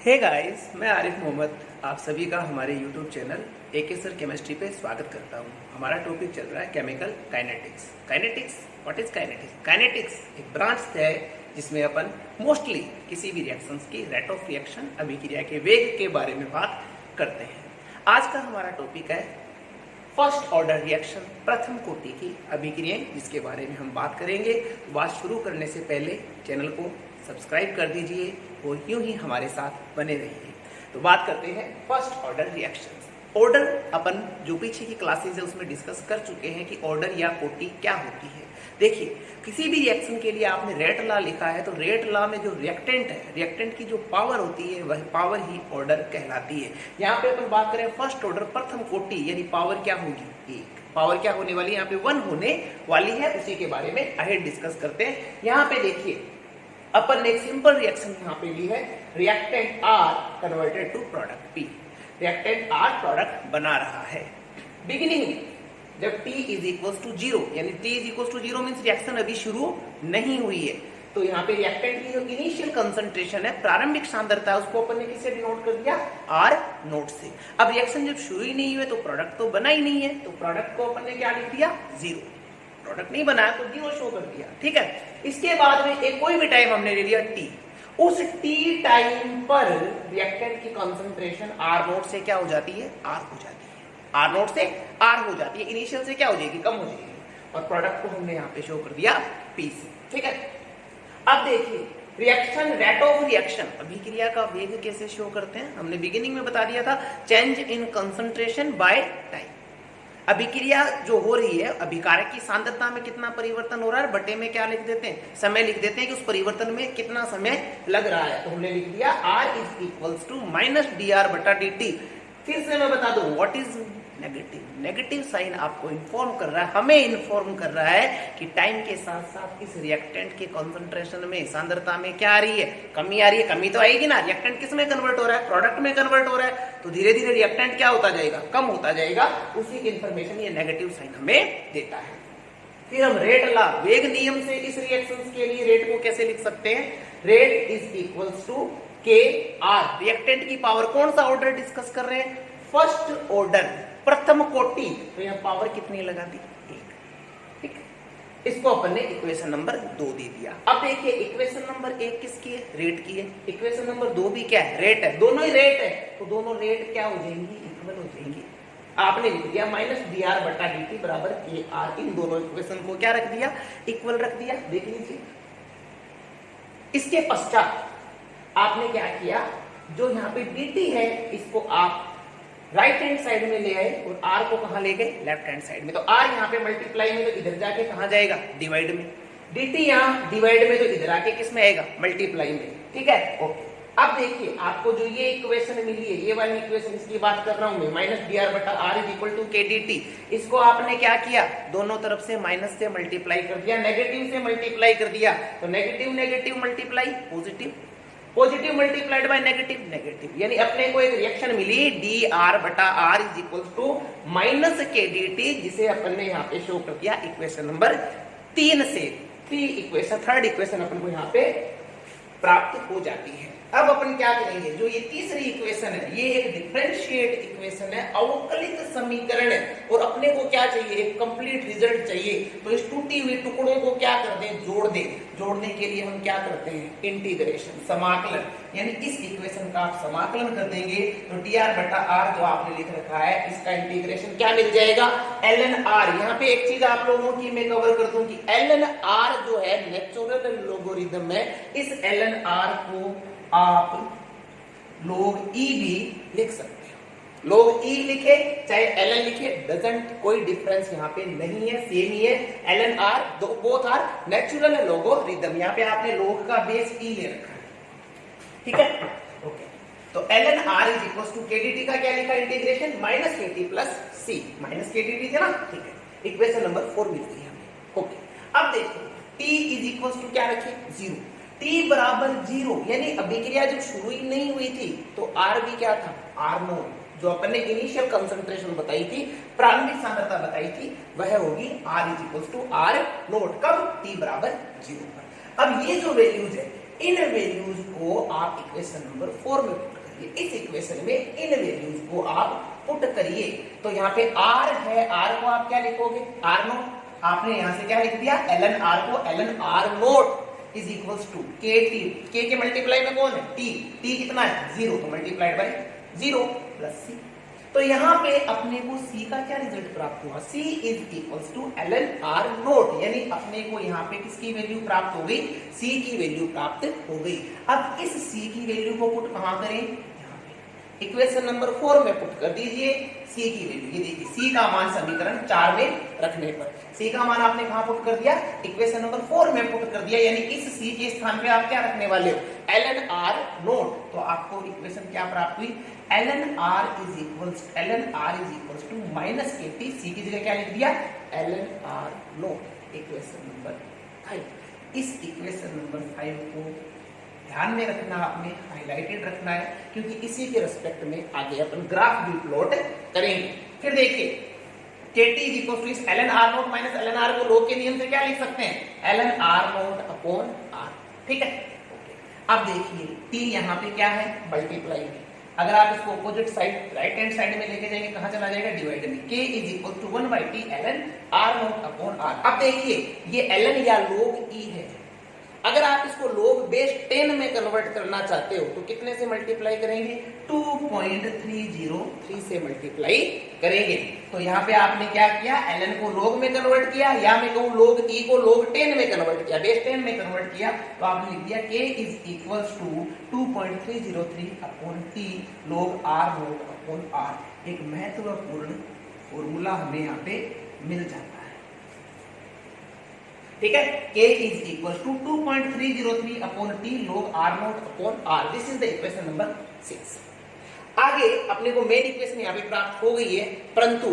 Hey guys, मैं आरिफ मोहम्मद आप सभी का हमारे YouTube channel AK sir chemistry पे स्वागत करता हूँ। हमारा टॉपिक चल रहा है chemical kinetics. Kinetics, what is kinetics? Kinetics एक ब्रांच है जिसमें अपन मोस्टली किसी भी रिएक्शंस की रेट ऑफ रिएक्शन, अभिक्रिया के वेग के बारे में बात करते हैं। आज का हमारा टॉपिक है फर्स्ट ऑर्डर रिएक्शन, प्रथम कोटि की अभिक्रियाएं, जिसके बारे में हम बात करेंगे। बात शुरू करने से पहले चैनल को सब्सक्राइब कर दीजिए और यूं ही हमारे साथ बने रहिए। तो बात करते हैं फर्स्ट ऑर्डर रिएक्शंस। ऑर्डर अपन जो पीछे की क्लासेस है उसमें डिस्कस कर चुके हैं कि ऑर्डर या कोटि क्या होती है। देखिए, किसी भी रिएक्शन के लिए आपने रेट लॉ लिखा है तो रेट लॉ में जो रिएक्टेंट है, रिएक्टेंट की जो पावर होती है वह पावर ही ऑर्डर कहलाती है। यहाँ पे अपन बात करें फर्स्ट ऑर्डर प्रथम कोटि, यानी पावर क्या होगी? एक। पावर क्या होने वाली है? यहाँ पे 1 होने वाली है। उसी के बारे में अहेड डिस्कस करते हैं। यहाँ पे देखिए, अपन ने एक सिंपल रिएक्शन यहाँ पे ली है, reactant R converted to product P। Reactant R product बना रहा है। बिगिनिंग में जब T इज इक्वल टू 0, यानी T is equal to 0 means reaction अभी शुरू नहीं हुई है, तो यहाँ पे रिएक्टेंट की जो इनिशियल कंसंट्रेशन है, प्रारंभिक सांद्रता, उसको अपन ने किससे डिनोट कर दिया? R नोट से। अब रिएक्शन जब शुरू ही नहीं हुई तो प्रोडक्ट तो बना ही नहीं है, तो प्रोडक्ट को अपन ने क्या लिख दिया? 0। प्रोडक्ट नहीं बनाया तो 0 शो कर दिया। ठीक है। इसके बाद में एक कोई भी टाइम हमने ले लिया T। उस T टाइम पर रिएक्टेंट की कंसंट्रेशन R नोट से क्या हो जाती है? R हो जाती है। R नोट से R हो जाती है। इनिशियल से क्या हो जाएगी? कम हो जाएगी। और प्रोडक्ट को हमने यहाँ पे शो कर दिया P से। ठीक है। अब देखिए, रिएक्शन रेट ऑफ रिएक्शन, अभिक्रिया का वेग कैसे शो करते हैं? हमने बिगिनिंग में बता दिया था, change in concentration by time. अभिक्रिया जो हो रही है, अभिकारक की सांद्रता में कितना परिवर्तन हो रहा है, बटे में क्या लिख देते हैं? समय लिख देते हैं कि उस परिवर्तन में कितना समय लग रहा है। तो हमने लिख दिया R is equals to minus dr बटा dt। फिर से मैं बता दूं, what is negative? Negative sign आपको इन्फॉर्म कर रहा है, हमें इन्फॉर्म कर रहा है कि टाइम के साथ साथ इस रिएक्टेंट के कंसंट्रेशन में, सांद्रता में क्या आ रही है? कमी आ रही है। कमी तो आएगी ना, रिएक्टेंट किस में कन्वर्ट हो रहा है? प्रोडक्ट में कन्वर्ट हो रहा है, तो धीरे धीरे रिएक्टेंट क्या होता जाएगा? कम होता जाएगा। उसी की इंफॉर्मेशन ये नेगेटिव साइन हमें देता है। फिर हम रेट लॉ, वेग नियम से इस रिएक्शन के लिए रेट को कैसे लिख सकते हैं? Rate is equals to KR। Reactant की पावर, कौन सा ऑर्डर डिस्कस कर रहे हैं? फर्स्ट ऑर्डर, प्रथम कोटि। तो यहां पावर कितनी लगा दी? 1। ठीक है। इसको अपन ने इक्वेशन नंबर 2 दे दिया। अब देखिए, इक्वेशन नंबर 1 किसकी है? रेट की है। इक्वेशन नंबर 2 भी क्या है? रेट है। दोनों ही रेट है, तो दोनों रेट क्या हो जाएंगी? इक्वल हो जाएंगी। आपने लिख दिया माइनस dr बटा dt बराबर KR। इन दोनों इक्वेशन को क्या रख दिया? इक्वल रख दिया। देख लीजिए, इसके पश्चात आपने क्या किया? जो यहाँ पे dt है, इसको आप राइट हैंड साइड में ले आए और R को कहां ले गए? लेफ्ट हैंड साइड में। तो R यहाँ पे मल्टीप्लाई में, तो इधर जाके कहां जाएगा? डिवाइड में। dt यहाँ डिवाइड में, तो इधर आके किस में आएगा? मल्टीप्लाई में। ठीक है, ओके। अब देखिए, आपको जो ये इक्वेशन मिली है, ये वाली इक्वेशन, इसकी बात कर रहा हूं मैं, माइनस dr बटा r is equal to k dt। इसको आपने क्या किया? दोनों तरफ से माइनस से मल्टीप्लाई कर दिया, नेगेटिव से मल्टीप्लाई कर दिया। तो negative negative multiply positive, positive multiplied by negative negative, यानी अपने को एक रिएक्शन मिली dr बटा r is equal to minus k dt, जिसे अपन ने यहाँ पे शो कर दिया इक्वेशन नंबर 3 से। थर्ड इक्वेशन अपन को यहाँ पे प्राप्त हो जाती है। अब अपन क्या करेंगे? जो ये तीसरी इक्वेशन है, ये एक डिफरेंशिएट इक्वेशन है, अवकलित समीकरण है, और अपने को क्या चाहिए? एक कंप्लीट रिजल्ट चाहिए। तो इस टूटी हुई टुकड़ों को क्या कर दें? जोड़ दें। जोड़ने के लिए हम क्या करते हैं? इंटीग्रेशन, समाकलन, यानी इस इक्वेशन का आप समाकलन कर देंगे तो dr बटा r जो आपने लिख रखा है, इसका इंटीग्रेशन क्या मिल जाएगा? ln r। यहाँ पे एक चीज आप लोगों की मैं कवर कर दूं कि ln r जो है नेचुरल लोगरिथम है। इस ln r को आप log e भी लिख सकते हैं। log e लिखे चाहे ln लिखे, डजंट कोई डिफरेंस यहाँ पे नहीं है, सेम ही है। ln r both are natural logarithm. यहाँ पे आपने log का बेस e ले रखा है। ठीक है, ओके। तो ln r is equal to k dt का क्या लिखा? Integration minus kt plus c। Minus k dt थे ना? ठीक है। इक्वेशन नंबर 4 मिल गई हमें। ओके। अब देखो, t इज इक्वल टू क्या रखे? 0। t बराबर 0, यानी अभिक्रिया जब शुरू ही नहीं हुई थी तो R भी क्या था? R note. जो अपन ने इनिशियल कंसंट्रेशन बताई थी, प्रारंभिक सांद्रता बताई थी, वह होगी R is equal to R naught. कब? t बराबर 0 पर। अब ये जो वैल्यूज है, इन वैल्यूज को आप इक्वेशन नंबर 4 में पुट करिए। इस इक्वेशन में इन वैल्यूज को आप पुट करिए। तो यहाँ पे r है, r को आप क्या लिखोगे, r नोट। आपने यहाँ से क्या लिख दिया, ln r को ln r naught is equals to kt। k के मल्टीप्लाई में कौन है, t। t कितना है, 0, तो मल्टीप्लाइड बाय 0 प्लस c। तो यहाँ पे अपने को c का क्या रिजल्ट प्राप्त हुआ, c is equals to ln r naught, यानी अपने को यहाँ पे किसकी वैल्यू प्राप्त हो गई, c की वैल्यू प्राप्त हो गई। अब इस c की वैल्यू को पुट कहाँ करें, इक्वेशन नंबर 4 में पुट कर दीजिए c की वैल्यू। ये देखिए c का मान समीकरण 4 में रखने पर c का मान आपने कहां पुट कर दिया, इक्वेशन नंबर 4 में पुट कर दिया, यानी इस c के स्थान पे आप क्या रखने वाले हो, ln r नोट। तो आपको इक्वेशन क्या प्राप्त हुई, ln r is equals to minus kt, c की जगह क्या लिख दिया, ln r naught, equation number 5। इस इक्वेशन नंबर 5 को ध्यान में रखना, आपने हाईलाइटेड रखना है, क्योंकि इसी के रिस्पेक्ट में आगे अपन ग्राफ भी प्लॉट करेंगे। फिर देखिए kt is equal to ln r naught minus ln r को लोग के नियम से क्या लिख सकते हैं, ln r naught upon r, ठीक है। अब देखिए t यहाँ पे क्या है, मल्टीप्लाई में। अगर आप इसको opposite side right hand side में लेके जाएंगे, कहां चला जाएगा, डिवाइड में। k is equal to 1/t ln r naught upon r। अब देखिए ये ln या log e है, अगर आप इसको log बेस 10 में कन्वर्ट करना चाहते हो तो कितने से मल्टीप्लाई करेंगे, 2.303 से मल्टीप्लाई करेंगे। तो यहाँ पे आपने क्या किया, ln को log में कन्वर्ट किया, या मैं कहूँ log e को log 10 में कन्वर्ट किया, बेस 10 में कन्वर्ट किया, तो आपने लिख दिया k is equals to 2.303 upon t log r naught upon r। एक महत्वपूर्ण फॉर्मूला हमें यहाँ पे मिल जाता है, ठीक है। k is equal to 2.303 upon t log r naught upon r। This is the equation number 6। आगे अपने को मेन इक्वेशन यहाँ पे प्राप्त हो गई है, परंतु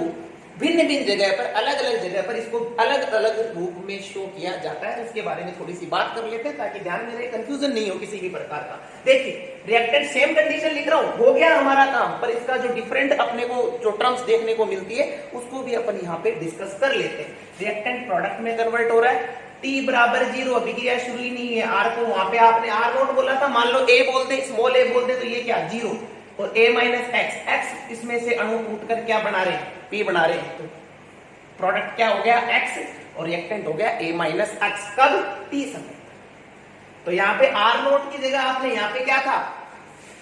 भिन्न भिन्न जगह पर, अलग अलग जगह पर इसको अलग अलग रूप में शो किया जाता है। उसके बारे में थोड़ी सी बात कर लेते हैं ताकि ध्यान में रहे, कंफ्यूजन नहीं हो किसी भी प्रकार का। देखिए रिएक्टेंट सेम कंडीशन लिख रहा हूं, हो गया हमारा काम, पर इसका जो डिफरेंट अपने को जो टर्म्स देखने को मिलती है उसको भी अपन यहाँ पे डिस्कस कर लेते हैं। रिएक्टेंट प्रोडक्ट में कन्वर्ट हो रहा है, t बराबर 0, अभिक्रिया शुरू ही नहीं है। r को वहां पे आपने r नोट बोला था, मान लो a बोल दे, स्मॉल a बोल दे, तो ये क्या 0, और a माइनस x, x इसमें से अणु टूट कर क्या बना रहे हैं, p बना रहे हैं। तो प्रोडक्ट क्या हो गया x, और रिएक्टेंट हो गया a माइनस x, कब, t समय। तो यहाँ पे r नोट की जगह आपने यहाँ पे क्या था,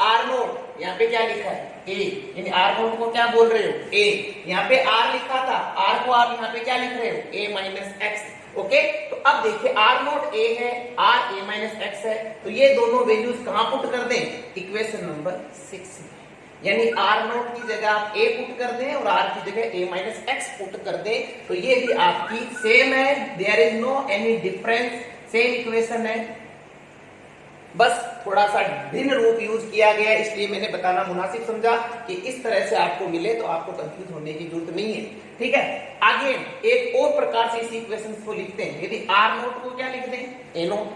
r नोट, यहाँ पे क्या लिखा है a, यानी r नोट को क्या बोल रहे हो, a। यहाँ पे r लिखा था, r को आप यहाँ पे क्या लिख रहे हो, a माइनस x, ओके। तो अब देखिए r नोट a है, r a माइनस x है, तो ये दोनों वैल्यूज कहां पुट कर दें, इक्वेशन नंबर 6 में। यानी r नोट की जगह आप a पुट कर दें और r की जगह a माइनस x पुट कर दें, तो ये भी आपकी सेम है, there is no any difference, same equation है, बस थोड़ा सा भिन्न रूप यूज किया गया, इसलिए मैंने बताना मुनासिब समझा कि इस तरह से आपको मिले तो आपको कंफ्यूज होने की जरूरत नहीं है, ठीक है। आगे एक और प्रकार से इस इक्वेशन को लिखते हैं, यदि r नोट को क्या लिख दें, a नोट,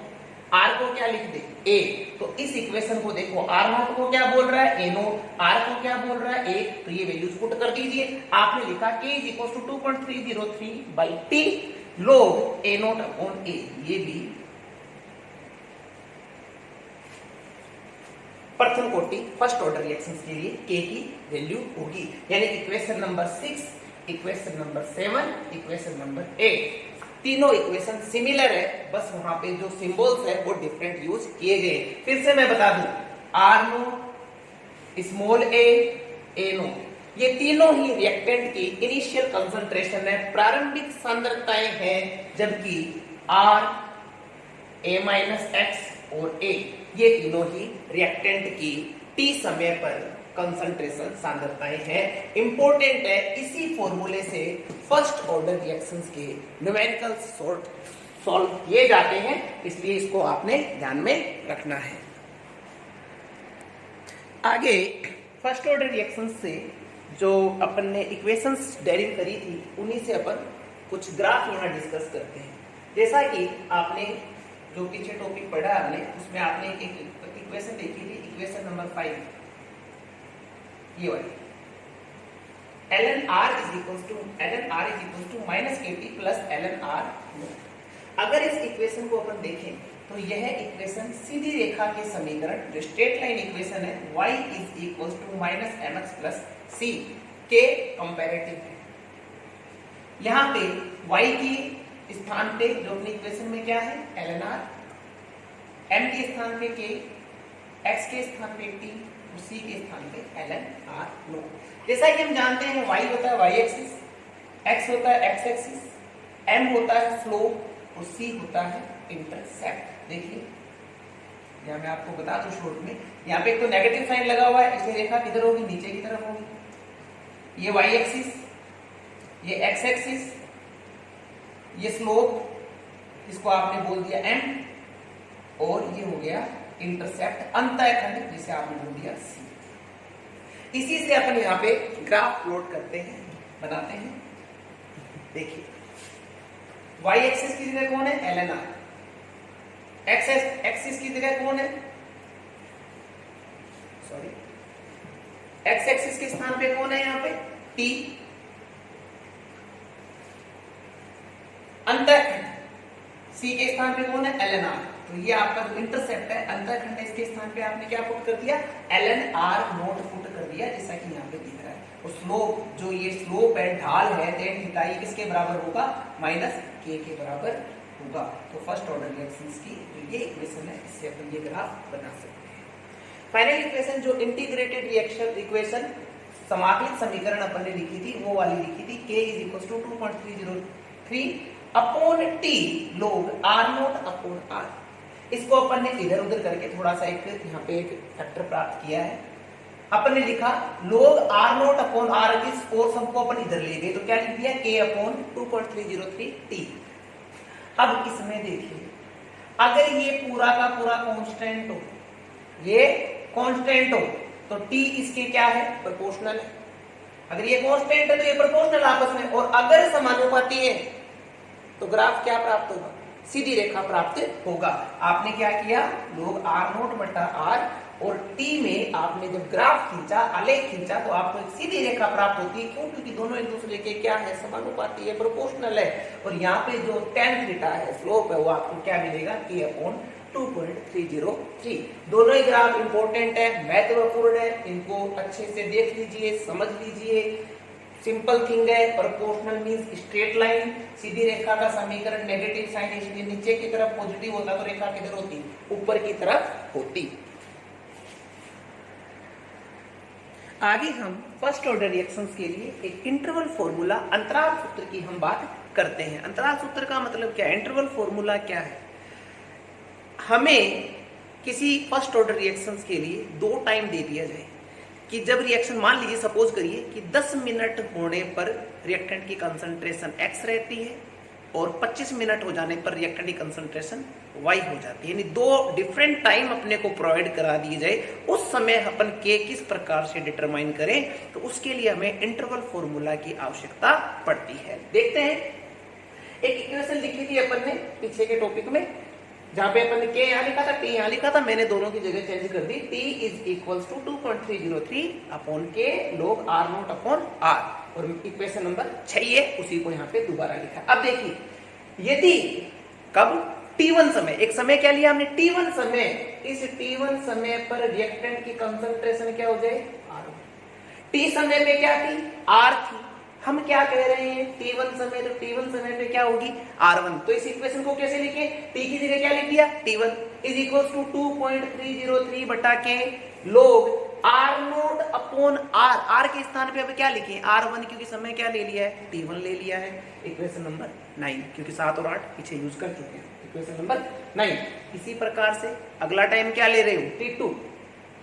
r को क्या लिख दें, a। तो इस इक्वेशन को देखो, r नोट को क्या बोल रहा है, a नोट, r को क्या बोल रहा है, a, तो ये वैल्यूज पुट कर दीजिए। आपने लिखा k is equal to 2.303 by t log a naught upon a, ये भी प्रथम कोटि फर्स्ट ऑर्डर रिएक्शंस के लिए k की वैल्यू होगी। यानी equation number 6, equation number 7, equation number 8, तीनों इक्वेशन सिमिलर है, बस वहां पे जो सिंबल्स है वो डिफरेंट यूज किए गए। फिर से मैं बता दूं, r note, small a note, ये तीनों ही रिएक्टेंट की इनिशियल कंसंट्रेशन है, प्रारंभिक सांद्रताएं हैं, जबकि r, a माइनस x और a, ये तीनों ही रिएक्टेंट की t समय पर कंसंट्रेशन सांद्रताएं हैं। इंपॉर्टेंट है, इसी फॉर्मूले से फर्स्ट ऑर्डर रिएक्शंस के न्यूमेरिकल सॉल्व किए जाते हैं, इसलिए इसको आपने ध्यान में रखना है। आगे फर्स्ट ऑर्डर रिएक्शंस से जो अपन ने इक्वेशंस डेरिव करी थी, उन्हीं से अपन कुछ ग्राफ यहाँ डिस्कस करते हैं। जैसा कि आपने जो पीछे टॉपिक पढ़ा आपने, उसमें आपने एक इक्वेशन देखी थी, इक्वेशन नंबर 5, ये वाली, ln r is equal to minus kt plus ln r। अगर इस इक्वेशन को अपन देखें तो यह इक्वेशन सीधी रेखा के समीकरण जो स्ट्रेट लाइन इक्वेशन है y is equal to minus m x plus c के कंपेरेटिव है। यहाँ पे y की स्थान पे जो अपनी इक्वेशन में क्या है ln r, m के स्थान पे k, x के स्थान पे t और c के स्थान पे ln r नोट। जैसा कि हम जानते हैं y होता है y एक्सिस, x होता है x एक्सिस, m होता है स्लोप और c होता है इंटरसेप्ट। देखिए यहाँ मैं आपको बता दूं शॉर्ट में, यहाँ पे एक तो नेगेटिव साइन लगा हुआ है, इसलिए रेखा किधर होगी, नीचे की तरफ होगी। ये y एक्सिस, ये x एक्सिस, ये स्लोप, इसको आपने बोल दिया m, और ये हो गया इंटरसेप्ट अंतःखंड जिसे आपने बोल दिया c। इसी से अपन यहाँ पे ग्राफ प्लॉट करते हैं, बनाते हैं। देखिए y एक्सिस की जगह कौन है ln r, x एक्सिस की जगह कौन है, सॉरी x एक्सिस के स्थान पे कौन है यहाँ पे t, अंतःखंड c के स्थान पे कौन है ln r। तो ये आपका जो इंटरसेप्ट है अंतःखंड है, इसके स्थान पे आपने क्या पुट कर दिया ln r नोट पुट कर दिया, जैसा कि यहाँ पे दिख रहा है। और स्लोप, जो ये स्लोप है ढाल है tan थीटा, ये किसके बराबर होगा माइनस k के बराबर होगा। तो फर्स्ट ऑर्डर रिएक्शंस की तो ये इक्वेशन है, इससे अपन ये ग्राफ बना सकते हैं। फाइनल इक्वेशन जो इंटीग्रेटेड रिएक्शन इक्वेशन समाकलित समीकरण अपन ने लिखी थी वो वाली लिखी थी, k is equal to 2.303 upon t log r naught upon r। इसको अपन ने इधर उधर करके थोड़ा सा एक यहाँ पे एक फैक्टर प्राप्त किया है। अपन ने लिखा log r naught upon r, इस फोर्स हमको अपन इधर ले गए तो क्या लिख दिया k अपॉन 2.303 t। अब इसमें देखिए अगर ये पूरा का पूरा कांस्टेंट हो, ये कांस्टेंट हो तो t इसके क्या है प्रोपोर्शनल है। अगर ये कांस्टेंट है तो ये प्रोपोर्शनल आपस में, और अगर समानुपाती है तो ग्राफ क्या प्राप्त होगा, सीधी रेखा प्राप्त होगा। आपने क्या किया log r नोट बटा r, और t में आपने जब ग्राफ खींचा, आलेख खींचा, तो आपको एक सीधी रेखा प्राप्त होती है। क्यों? क्योंकि दोनों एक दूसरे के क्या है समानुपाती है, प्रोपोर्शनल है। और यहाँ पे जो tan थीटा है स्लोप है वो आपको क्या मिलेगा k अपॉन 2.303। दोनों ही ग्राफ इंपॉर्टेंट है, महत्वपूर्ण है, इनको अच्छे से देख लीजिए, समझ लीजिए। सिंपल थिंग है, प्रोपोर्शनल मींस स्ट्रेट लाइन, सीधी रेखा का समीकरण नेगेटिव साइन, इसलिए नीचे की तरफ पॉजिटिव होता तो रेखा किधर होती, ऊपर की तरफ होती। आगे हम फर्स्ट ऑर्डर रिएक्शंस के लिए एक इंटरवल फॉर्मूला अंतराल सूत्र की हम बात करते हैं। अंतराल सूत्र का मतलब क्या है, इंटरवल फॉर्मूला क्या है। हमें किसी फर्स्ट ऑर्डर रिएक्शंस के लिए दो टाइम दे दिया जाए कि जब रिएक्शन, मान लीजिए सपोज करिए कि 10 मिनट होने पर रिएक्टेंट की कंसंट्रेशन x रहती है और 25 मिनट हो जाने पर रिएक्टेंट की कंसंट्रेशन y हो जाती है, यानी दो डिफरेंट टाइम अपने को प्रोवाइड करा दिए जाए। उस समय अपन k किस प्रकार से डिटरमाइन करें, तो उसके लिए हमें इंटरवल फॉर्मूला की आवश्यकता पड़ती है। देखते हैं, एक इक्वेशन लिखी थी अपन ने पीछे के टॉपिक में, जहां पे अपन ने k यहाँ लिखा था, t यहाँ लिखा था, मैंने दोनों की जगह चेंज कर दी। t is equal to 2.303 upon k log r naught upon r, और इक्वेशन नंबर 6 है, उसी को यहाँ पे दोबारा लिखा। अब देखिए, यदि कब t1 समय, एक समय क्या लिया हमने t1 समय, इस t1 समय पर रिएक्टेंट की कंसंट्रेशन क्या हो जाए r1। t समय पे क्या थी r थी, हम क्या कह रहे हैं t1 समय, तो t1 समय पे क्या होगी r1। तो इस इक्वेशन को कैसे लिखे, t की जगह क्या लिख दिया t1 इज इक्वल टू 2.303 बटा के log r naught upon r, r के स्थान पे अब क्या लिखे r1, क्योंकि समय क्या ले लिया है t1 ले लिया है। इक्वेशन नंबर 9, क्योंकि 7 और 8 पीछे यूज कर चुके हैं, इक्वेशन नंबर 9। इसी प्रकार से अगला टाइम क्या ले रहे हो t2,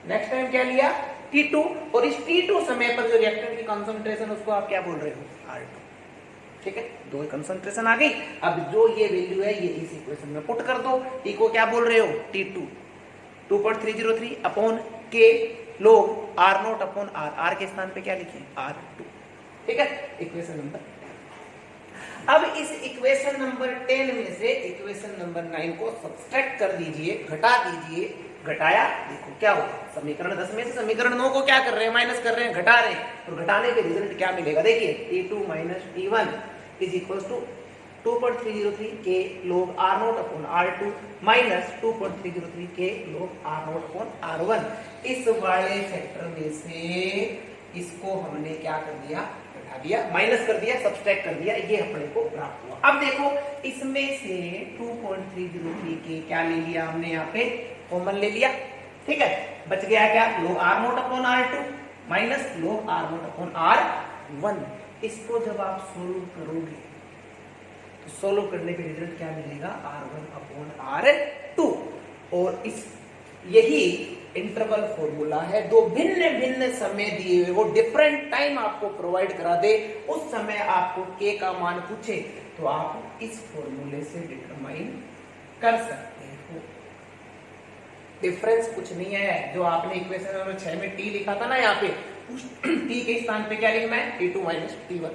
नेक्स्ट टाइम क्या लिया t2, और इस t2 समय पर जो रिएक्टेंट की कंसंट्रेशन उसको आप क्या बोल रहे हो r2। ठीक है, दो कंसंट्रेशन आ गई। अब जो ये वैल्यू है ये इस इक्वेशन में पुट कर दो, t को क्या बोल रहे हो t2 2.303 upon k log r naught upon r, r के स्थान पे क्या लिखे r2। ठीक है, इक्वेशन नंबर। अब इस इक्वेशन नंबर 10 में से इक्वेशन नंबर 9 को सब्सट्रैक्ट कर दीजिए, घटा दीजिए। घटाया, देखो क्या होगा, समीकरण 10 में से समीकरण 9 को क्या कर रहे हैं, माइनस कर रहे हैं, घटा रहे हैं, और घटाने के रिजल्ट क्या मिलेगा, देखिए t2 minus t1 is equal to 2.303 के log R0 upon R2 minus 2.303 के log R0 upon R1। इस वाले फैक्टर में से इसको हमने क्या कर दिया, घटा दिया, माइनस कर दिया, सब्सट्रैक्ट कर दिया, ये अपने को प्राप्त हुआ। अब देखो इसमें से 2.303 के क्या ले लिया हमने, यहाँ पे कॉमन ले लिया, ठीक है। बच गया क्या, log R0 upon R2 minus log R0 upon R1। इसको जब आप सोल्व करोगे तो सोल्व करने पे रिजल्ट क्या मिलेगा, R1 अपॉन R2। और इस यही इंटरवल फॉर्मूला है, दो भिन्न भिन्न समय दिए हुए, वो डिफरेंट टाइम आपको प्रोवाइड करा दे, उस समय आपको k का मान पूछे तो आप इस फॉर्मूले से डिटरमाइन कर सकते हो। डिफरेंस कुछ नहीं है, जो आपने इक्वेशन नंबर 6 में t लिखा था ना, यहाँ पे उस t के स्थान पे क्या लिखना है, t2 माइनस t1।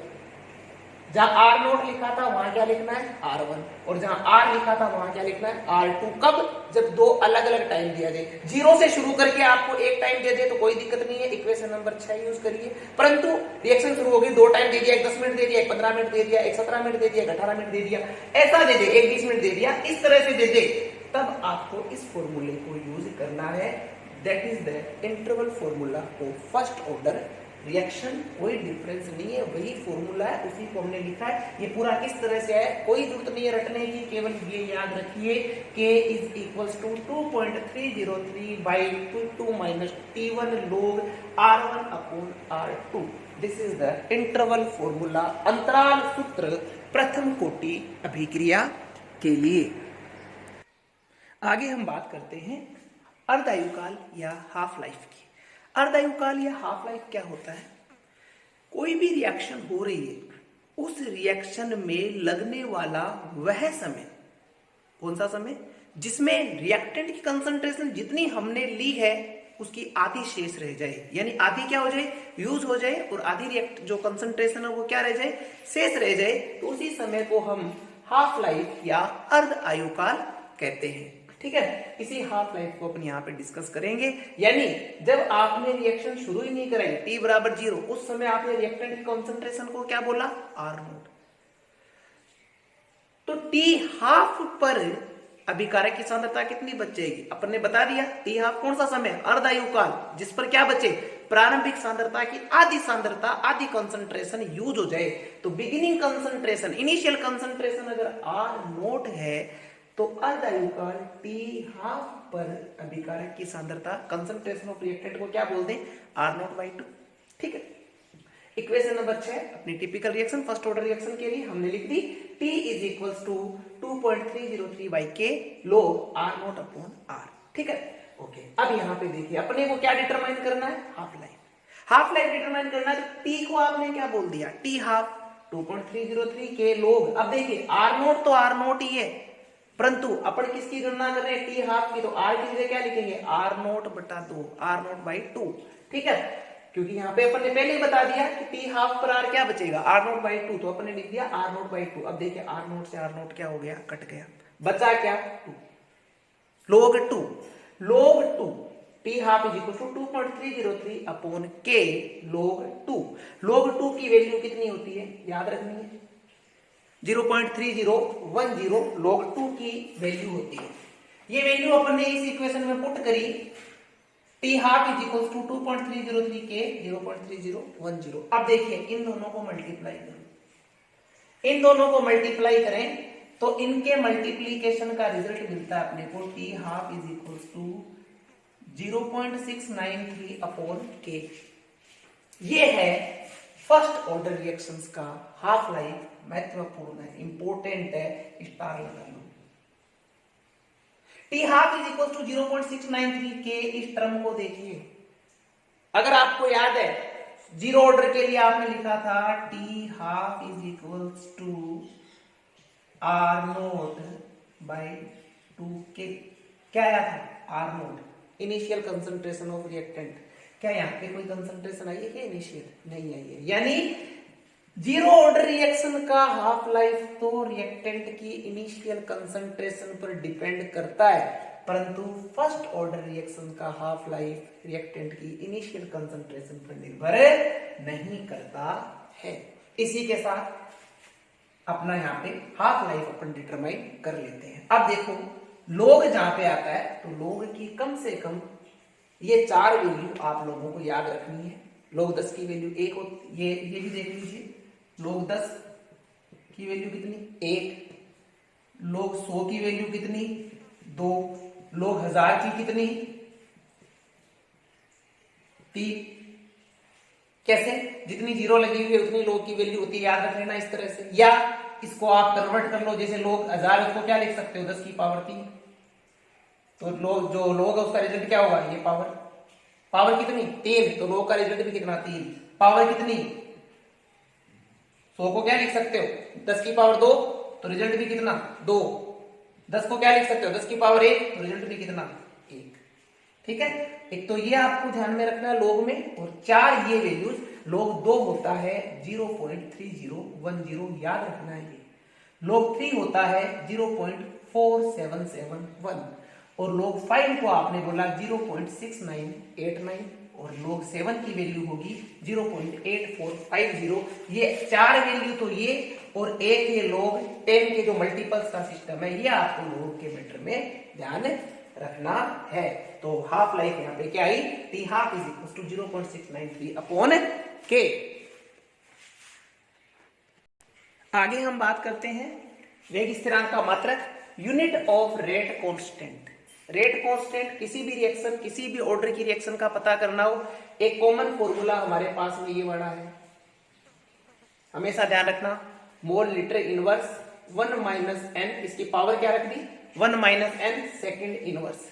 जहां R0 लिखा था वहां क्या लिखना है, R1, और जहां R लिखा था वहां क्या लिखना है, R2। कब, जब दो अलग अलग टाइम दिया जाए, 0 से शुरू करके आपको एक टाइम दे दे तो कोई दिक्कत नहीं है, इक्वेशन नंबर 6 यूज करिए। परंतु रिएक्शन शुरू होगी, 2 टाइम दे दिया, एक 10 मिनट दे दिया, एक 15 मिनट दे दिया, एक 17 मिनट दे दिया, एक 18 मिनट दे दिया, ऐसा दे दे, एक 20 मिनट दे दिया, इस तरह से दे दे, तब आपको इस फॉर्मूले को यूज करना है। That is the interval formula of first order reaction. कोई डिफरेंस नहीं है, वही फॉर्मूला है, उसी को हमने लिखा है। ये पूरा किस तरह से है, कोई जरूरत नहीं है रटने की, केवल ये याद रखिए k is equals to 2.303 by 2 minus t1 log R1 upon R2। This is the interval formula, अंतराल सूत्र प्रथम कोटि अभिक्रिया के लिए। आगे हम बात करते हैं अर्धायुकाल या हाफ लाइफ की। अर्धायुकाल या हाफ लाइफ क्या होता है, कोई भी रिएक्शन हो रही है, उस रिएक्शन में लगने वाला वह समय, कौन सा समय, जिसमें रिएक्टेंट की कंसंट्रेशन जितनी हमने ली है उसकी आधी शेष रह जाए, यानी आधी क्या हो जाए, यूज हो जाए, और आधी रिएक्ट जो कंसंट्रेशन है वो क्या रह जाए, शेष रह जाए, तो उसी समय को हम हाफ लाइफ या अर्ध आयुकाल कहते हैं, ठीक है। इसी हाफ लाइफ को अपन यहाँ पे डिस्कस करेंगे। यानी जब आपने रिएक्शन शुरू ही नहीं कराई, t बराबर 0, उस समय आपने रिएक्टेंट की कंसंट्रेशन को क्या बोला, R0। तो t हाफ पर अभिकारक की सांद्रता कितनी बच जाएगी, अपन ने बता दिया। t हाफ कौन सा समय, अर्धायुकाल, जिस पर क्या बचे, प्रारंभिक सांद्रता की आधी सांद्रता, आधी कंसंट्रेशन यूज हो जाए। तो बिगिनिंग कंसंट्रेशन, इनिशियल कंसंट्रेशन अगर R0 है तो अर्धायुकाल t हाफ पर अभिकारक की सांद्रता, कंसंट्रेशन ऑफ रिएक्टेंट को क्या बोलते हैं, R0/2, ठीक है। इक्वेशन नंबर 6 अपनी typical reaction, first order reaction के लिए हमने लिख दी, t is equals to 2.303 by k log R0 upon R, ठीक है, ओके। अब यहाँ पे देखिए अपने को क्या डिटरमाइन करना है, half life. Half life determine करना है तो t को आपने क्या बोल दिया, t हाफ 2.303 k log। अब देखिए R0 तो R0 ही है, परंतु अपन किसकी गणना कर रहे हैं, टी हाफ की, तो आर की जगह क्या लिखेंगे, R0/2, R0/2, ठीक है। क्योंकि यहाँ पे अपन ने पहले ही बता दिया कि टी हाफ पर आर क्या बचेगा, R0/2, तो अपन ने लिख दिया R0/2। अब देखिए R0 से R0 क्या हो गया, कट गया, बचा क्या, 2 log 2 T half is equal to 2.303 upon k log 2। log 2 की वैल्यू कितनी होती है, याद रखनी है, 0.3010 log 2 की वैल्यू होती है। ये वैल्यू अपन ने इस इक्वेशन में पुट करी, t half is equal to 2.303 के 0.3010। अब देखिए इन दोनों को मल्टीप्लाई करें, इन दोनों को मल्टीप्लाई करें तो इनके मल्टीप्लीकेशन का रिजल्ट मिलता है अपने को, t half is equal to 0.693 upon k। ये है फर्स्ट ऑर्डर रिएक्शंस का हाफ लाइफ। महत्वपूर्ण है, इंपॉर्टेंट है, स्टार लगा लो। T half is equal to 0.693 के इस टर्म को देखिए, अगर आपको याद है जीरो ऑर्डर के लिए आपने लिखा था T half is equal to R0/2 के, क्या आया था, R0 initial concentration of reactant. क्या यहाँ पे कोई कंसंट्रेशन आई है क्या, इनिशियल नहीं आई है, यानी जीरो ऑर्डर रिएक्शन का हाफ लाइफ तो रिएक्टेंट की इनिशियल कंसंट्रेशन पर डिपेंड करता है, परंतु फर्स्ट ऑर्डर रिएक्शन का हाफ लाइफ रिएक्टेंट की इनिशियल कंसंट्रेशन पर निर्भर नहीं करता है। इसी के साथ अपना यहाँ पे हाफ लाइफ अपन डिटरमाइन कर लेते हैं। अब देखो लोग जहां पे आता है तो लोग की कम से कम ये 4 वैल्यू आप लोगों को याद रखनी है। लोग 10 की वैल्यू 1 होती, ये भी देख लीजिए, लोग 10 की वैल्यू कितनी 1, लोग 100 की वैल्यू कितनी 2, लोग 1000 की कितनी 3। कैसे, जितनी जीरो लगी हुई है उतनी लोग की वैल्यू होती है, याद रख लेना इस तरह से। या इसको आप कन्वर्ट कर लो, जैसे लोग 1000 उसको क्या लिख सकते हो 10 की पावर 3, तो लोग जो लोग है उसका रिजल्ट क्या होगा ये पावर, पावर कितनी 3, तो लोग का रिजल्ट भी कितना 3, पावर कितनी 100 को क्या लिख सकते हो 10 की पावर 2, तो रिजल्ट भी कितना 2, 10 को क्या लिख सकते हो 10 की पावर 1, तो रिजल्ट भी कितना 1। ठीक है, एक तो ये आपको ध्यान में रखना है लोग में, और 4 ये वैल्यूज, लोग 2 होता है 0.3010, याद रखना है ये, लोग 3 होता है 0.4771, और लोग 5 को आपने बोला 0.6989, और लोग 7 की वैल्यू होगी 0.8450। ये 4 वैल्यू तो ये, और एक ये लोग 10 के जो मल्टीपल्स का सिस्टम है, ये आपको लोग के मैटर में ध्यान रखना है। तो हाफ लाइफ यहाँ पे क्या आई, T half is equal to 0.693 upon k. आगे हम बात करते हैं वेग स्थिरांक का मात्रक, unit of rate constant. Rate constant किसी भी रिएक्शन, किसी भी ऑर्डर की रिएक्शन का पता करना हो, एक कॉमन फॉर्मूला हमारे पास में ये वाला है, हमेशा ध्यान रखना, mole litre inverse 1 minus N, इसकी पावर क्या रख दी 1 minus N second inverse.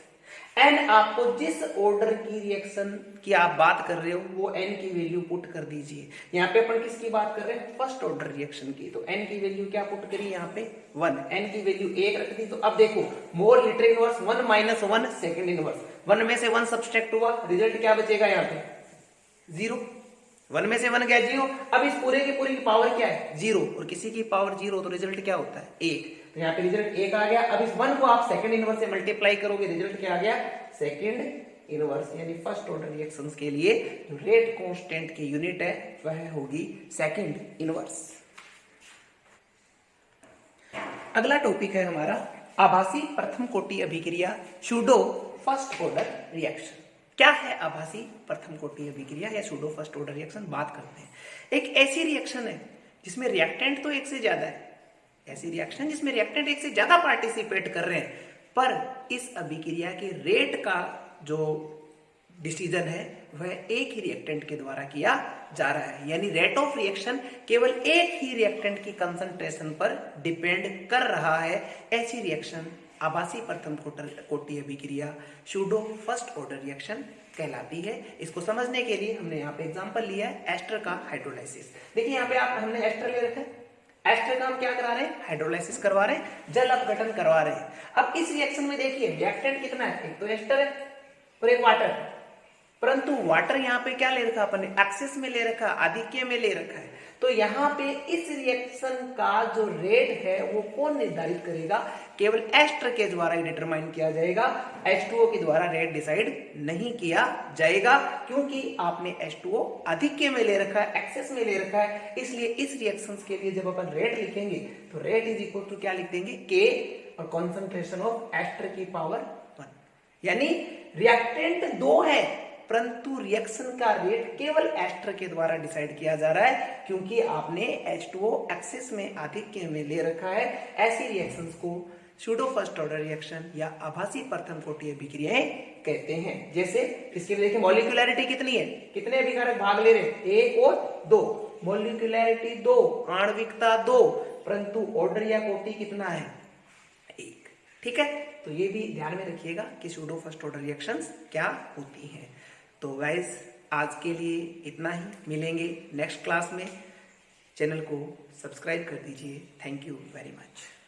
N आपको जिस ऑर्डर की रिएक्शन की आप बात कर रहे हो वो एन की वैल्यू पुट कर दीजिए। यहाँ पे अपन किसकी बात कर रहे हैं, फर्स्ट ऑर्डर रिएक्शन की, तो एन की वैल्यू क्या पुट करी यहाँ पे 1, एन की वैल्यू 1 रख दी। तो अब देखो मोल litre inverse 1 minus 1 second inverse, 1 में से 1 सब्सट्रैक्ट हुआ, रिजल्ट क्या बचेगा यहाँ पे 0, 1 में से 1 गया 0। अब इस पूरे की पूरी की पावर क्या है 0, और किसी की पावर 0 तो रिजल्ट क्या होता है 1, तो यहाँ पे रिजल्ट 1 आ गया। अब इस 1 को आप सेकंड इनवर्स से मल्टीप्लाई करोगे, रिजल्ट क्या आ गया सेकंड इनवर्स, यानी फर्स्ट ऑर्डर रिएक्शंस के लिए जो रेट कांस्टेंट की यूनिट है वह होगी सेकंड इनवर्स। अगला टॉपिक है हमारा आभासी प्रथम कोटि अभिक्रिया, सूडो फर्स्ट ऑर्डर रिएक्शन। क्या है आभासी प्रथम कोटि अभिक्रिया या सूडो फर्स्ट ऑर्डर रिएक्शन, बात करते हैं। एक ऐसी रिएक्शन है जिसमें रिएक्टेंट तो एक से ज्यादा है, ऐसी रिएक्शन जिसमें रिएक्टेंट एक से ज्यादा पार्टिसिपेट कर रहे हैं, पर इस अभिक्रिया के रेट का जो डिसीजन है वह एक ही रिएक्टेंट के द्वारा किया जा रहा है, यानी रेट ऑफ रिएक्शन केवल एक ही रिएक्टेंट की कंसंट्रेशन पर डिपेंड कर रहा है। ऐसी रिएक्शन आभासी प्रथम कोटि अभिक्रिया सूडो फर्स्ट ऑर्डर रिएक्शन कहलाती है। इसको समझने के लिए हमने यहाँ पे एग्जांपल लिया है एस्टर का हाइड्रोलाइसिस। देखिए यहाँ पे हमने एस्टर ले रखा है, एस्टर का हम क्या करा रहे हैं हाइड्रोलाइसिस करवा रहे हैं, जल अपघटन करवा रहे हैं। अब इस रिएक्शन में देखिए रिएक्टेंट कितना है, एक तो एस्टर है और एक वाटर, परंतु वाटर यहाँ पे क्या ले रखा अपन ने एक्सेस में ले रखा, आधिक्य में ले रखा है। तो यहाँ पे इस रिएक्शन का जो रेट है वो कौन निर्धारित करेगा, केवल एस्टर के द्वारा ही डिटरमाइन किया जाएगा, H2O के द्वारा रेट डिसाइड नहीं किया जाएगा, क्योंकि आपने H2O आधिक्य में ले रखा है, एक्सेस में ले रखा है। इसलिए इस रिएक्शन के लिए जब अपन रेट लिखेंगे तो रेट इज इक्वल टू क्या लिख देंगे K और कॉन्सेंट्रेशन ऑफ एस्टर की पावर 1, यानी रिएक्टेंट 2 है परंतु रिएक्शन का रेट केवल एस्टर के द्वारा डिसाइड किया जा रहा है, क्योंकि आपने H2O एक्सेस में आधिक्य में ले रखा है। ऐसी रिएक्शंस को सूडो फर्स्ट ऑर्डर रिएक्शन या आभासी प्रथम कोटि अभिक्रियाएं कहते हैं। जैसे इसके लिए देखिए मॉलिक्यूलैरिटी कितनी है, कितने अभिकारक भाग ले रहे हैं 1 और 2, मॉलिक्यूलैरिटी 2, आणविकता 2, परंतु ऑर्डर या कोटि कितना है 1। ठीक है, तो ये भी ध्यान में रखिएगा कि सूडो फर्स्ट ऑर्डर रिएक्शंस क्या होती हैं। तो गाइस आज के लिए इतना ही, मिलेंगे नेक्स्ट क्लास में। चैनल को सब्सक्राइब कर दीजिए। Thank you very much.